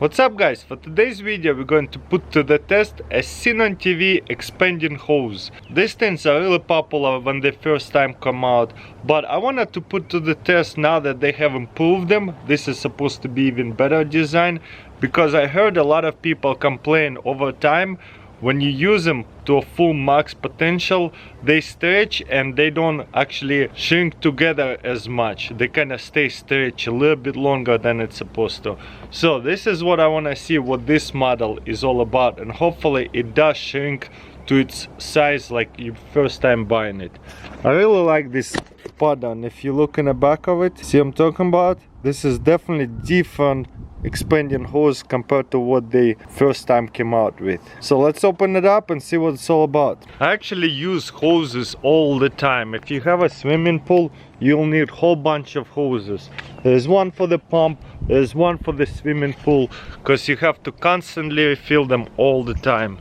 What's up guys, for today's video we're going to put to the test a seen on TV expanding hose. These things are really popular when they first time come out, but I wanted to put to the test now that they have improved them. This is supposed to be even better design, because I heard a lot of people complain over time when you use them to a full max potential, they stretch and they don't actually shrink together as much. They kind of stay stretched a little bit longer than it's supposed to. So this is what I want to see what this model is all about, and hopefully it does shrink to its size like you first time buying it. I really like this pattern. If you look in the back of it, see what I'm talking about? This is definitely different expanding hose compared to what they first time came out with. So let's open it up and see what it's all about. I actually use hoses all the time. If you have a swimming pool, you'll need a whole bunch of hoses. There's one for the pump, there's one for the swimming pool, because you have to constantly refill them all the time.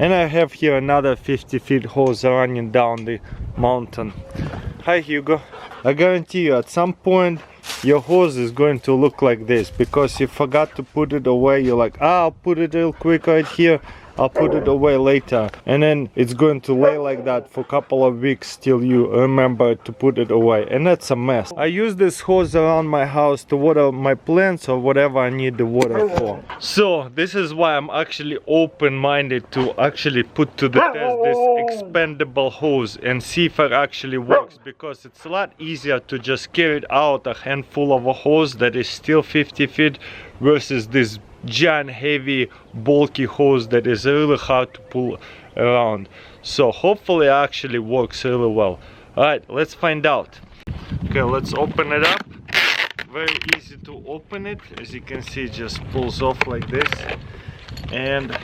And I have here another 50 feet hose running down the mountain. Hi Hugo. I guarantee you at some point your hose is going to look like this, because you forgot to put it away. You're like, I'll put it real quick right here, I'll put it away later, and then it's going to lay like that for a couple of weeks till you remember to put it away, and that's a mess. I use this hose around my house to water my plants or whatever I need the water for. So this is why I'm actually open-minded to actually put to the test this expandable hose and see if it actually works, because it's a lot easier to just carry out a handful of a hose that is still 50 feet versus this giant heavy bulky hose that is really hard to pull around. So hopefully it actually works really well. Alright, let's find out. Okay, let's open it up. Very easy to open it. As you can see, it just pulls off like this. And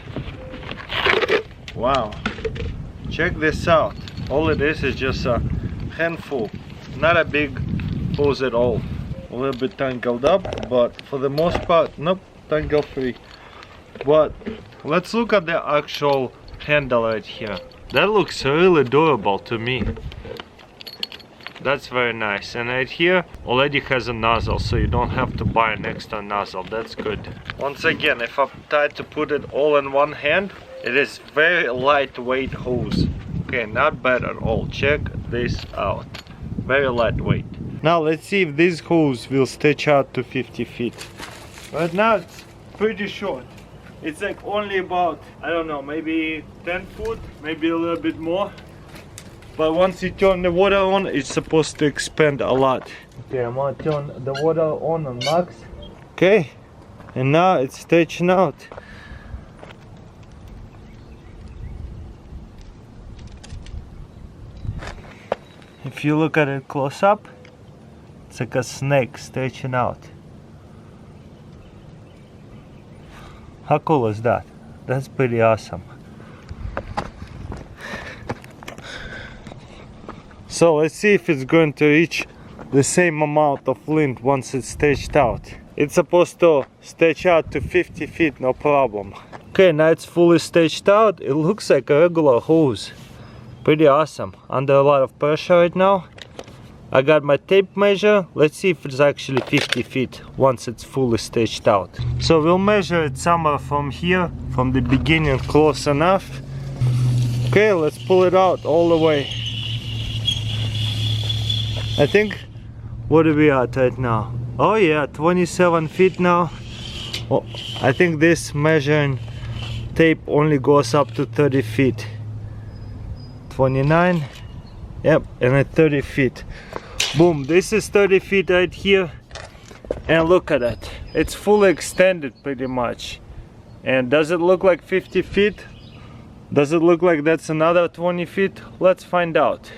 wow, check this out. All it is just a handful, not a big hose at all. A little bit tangled up, but for the most part, nope, tangle free. But let's look at the actual handle right here. That looks really durable to me. That's very nice. And right here already has a nozzle, so you don't have to buy an extra nozzle. That's good. Once again, if I try to put it all in one hand, it is very lightweight hose. Okay, not bad at all. Check this out. Very lightweight. Now let's see if this hose will stretch out to 50 feet. Right now it's pretty short. It's like only about, I don't know, maybe 10 foot, maybe a little bit more. But once you turn the water on, it's supposed to expand a lot. Okay, I'm gonna turn the water on max. Okay, and now it's stretching out. If you look at it close up, it's like a snake stretching out. How cool is that? That's pretty awesome. So let's see if it's going to reach the same amount of length once it's stretched out. It's supposed to stretch out to 50 feet, no problem. Okay, now it's fully stretched out. It looks like a regular hose. Pretty awesome. Under a lot of pressure right now. I got my tape measure. Let's see if it's actually 50 feet once it's fully stretched out. So we'll measure it somewhere from here, from the beginning, close enough. Okay, let's pull it out all the way. I think, what are we at right now? Oh yeah, 27 feet now. Oh, I think this measuring tape only goes up to 30 feet. 29. Yep, and at 30 feet. Boom, this is 30 feet right here. And look at that. It's fully extended pretty much. And does it look like 50 feet? Does it look like that's another 20 feet? Let's find out.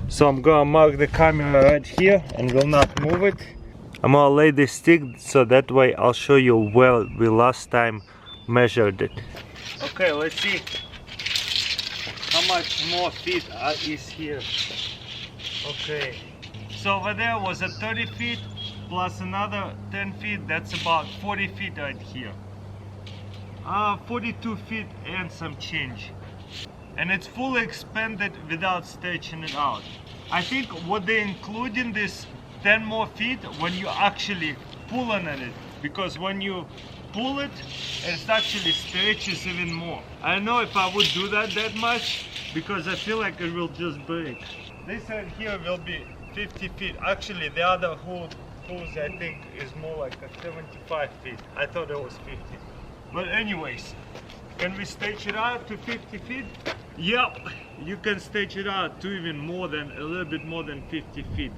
So I'm gonna mark the camera right here and will not move it. I'm gonna lay this stick so that way I'll show you where we last time measured it. Okay, let's see how much more feet is here. Okay, so over there was a 30 feet plus another 10 feet. That's about 40 feet right here. 42 feet and some change. And it's fully expanded without stretching it out. I think what they include in this 10 more feet when you actually pulling at it, because when you pull it and it actually stretches even more. I don't know if I would do that much because I feel like it will just break. This one here will be 50 feet. Actually, the other hose I think is more like a 75 feet. I thought it was 50. But anyways, can we stretch it out to 50 feet? Yep, you can stretch it out to even more than, a little bit more than 50 feet.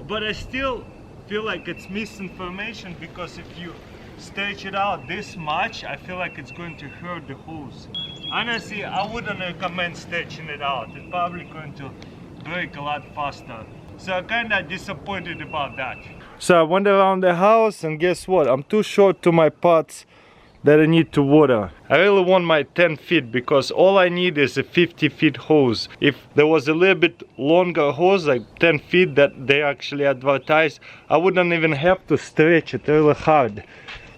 But I still feel like it's misinformation because if you stretch it out this much, I feel like it's going to hurt the hose. Honestly, I wouldn't recommend stretching it out. It's probably going to break a lot faster. So I'm kinda disappointed about that. So I went around the house and guess what? I'm too short to my pots that I need to water. I really want my 10 feet because all I need is a 50 feet hose. If there was a little bit longer hose, like 10 feet that they actually advertise, I wouldn't even have to stretch it really hard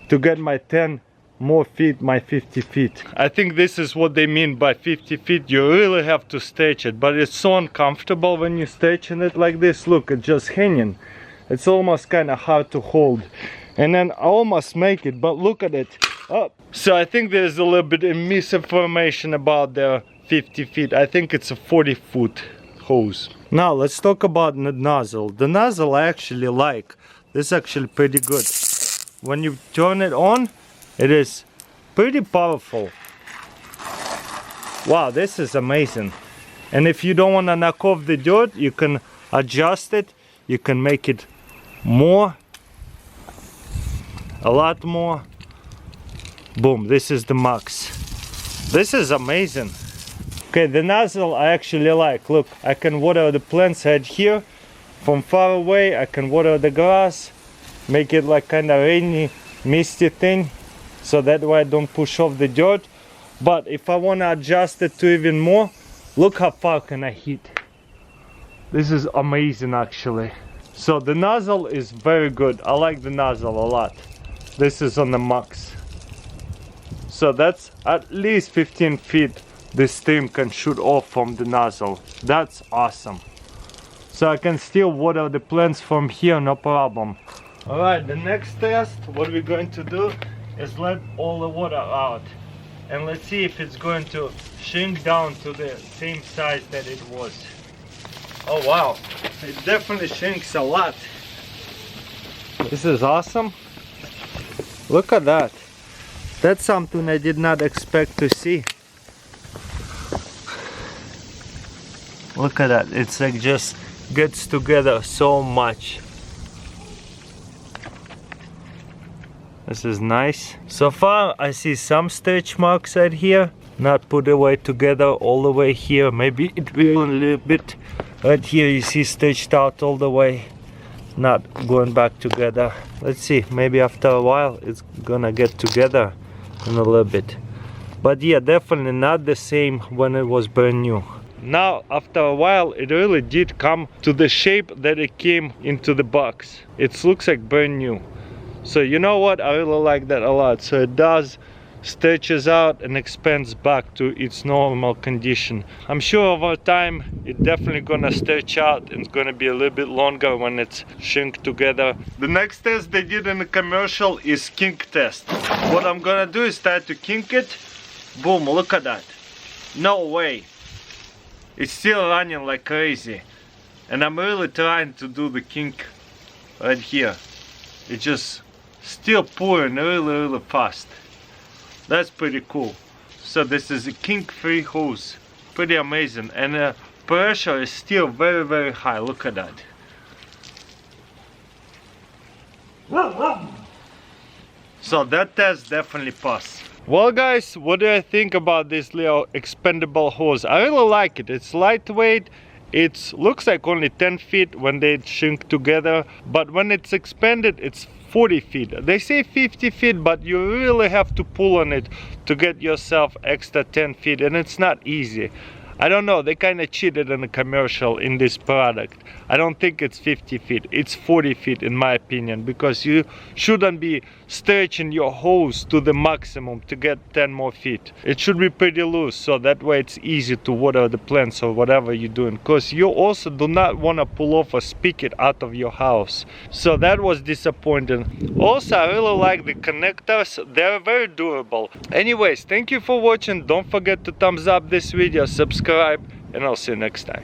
to get my 10 more feet, my 50 feet. I think this is what they mean by 50 feet. You really have to stretch it, but it's so uncomfortable when you're stretching it like this. Look, it's just hanging. It's almost kind of hard to hold. And then I almost make it, but look at it. Oh. So I think there's a little bit of misinformation about the 50 feet. I think it's a 40-foot hose. Now let's talk about the nozzle. The nozzle I actually like. This is actually pretty good. When you turn it on, it is pretty powerful. Wow, this is amazing. And if you don't want to knock off the dirt, you can adjust it. You can make it more, a lot more. Boom, this is the max. This is amazing. Okay, the nozzle I actually like. Look, I can water the plants right here. From far away, I can water the grass. Make it like kind of rainy, misty thing. So that way I don't push off the dirt. But if I want to adjust it to even more, look how far can I hit. This is amazing actually. So the nozzle is very good. I like the nozzle a lot. This is on the max. So that's at least 15 feet this steam can shoot off from the nozzle. That's awesome. So I can still water the plants from here, no problem. Alright, the next test, what we're going to do is let all the water out. And let's see if it's going to shrink down to the same size that it was. Oh wow, it definitely shrinks a lot. This is awesome. Look at that. That's something I did not expect to see. Look at that, it's like just gets together so much. This is nice. So far I see some stretch marks right here, not put away together all the way here. Maybe it will a little bit. Right here you see stretched out all the way, not going back together. Let's see, maybe after a while it's gonna get together in a little bit. But yeah, definitely not the same when it was brand new. Now after a while it really did come to the shape that it came into the box. It looks like brand new. So you know what, I really like that a lot. So it does stretches out and expands back to its normal condition. I'm sure over time it definitely gonna stretch out and it's gonna be a little bit longer when it's shrink together. The next test they did in the commercial is kink test. What I'm gonna do is try to kink it. Boom, look at that. No way. It's still running like crazy. And I'm really trying to do the kink right here. It's just still pouring really fast. That's pretty cool. So this is a kink-free hose. Pretty amazing. And the pressure is still very high. Look at that. So that test definitely passed. Well guys, what do I think about this little expandable hose? I really like it. It's lightweight. It looks like only 10 feet when they shrink together. But when it's expanded, it's 40 feet. They say 50 feet, but you really have to pull on it to get yourself extra 10 feet. And it's not easy. I don't know, they kind of cheated in the commercial in this product. I don't think it's 50 feet, it's 40 feet in my opinion, because you shouldn't be stretching your hose to the maximum to get 10 more feet. It should be pretty loose, so that way it's easy to water the plants or whatever you're doing, because you also do not want to pull off a spigot out of your house. So that was disappointing. Also, I really like the connectors, they're very durable. Anyways, thank you for watching. Don't forget to thumbs up this video, subscribe, and I'll see you next time.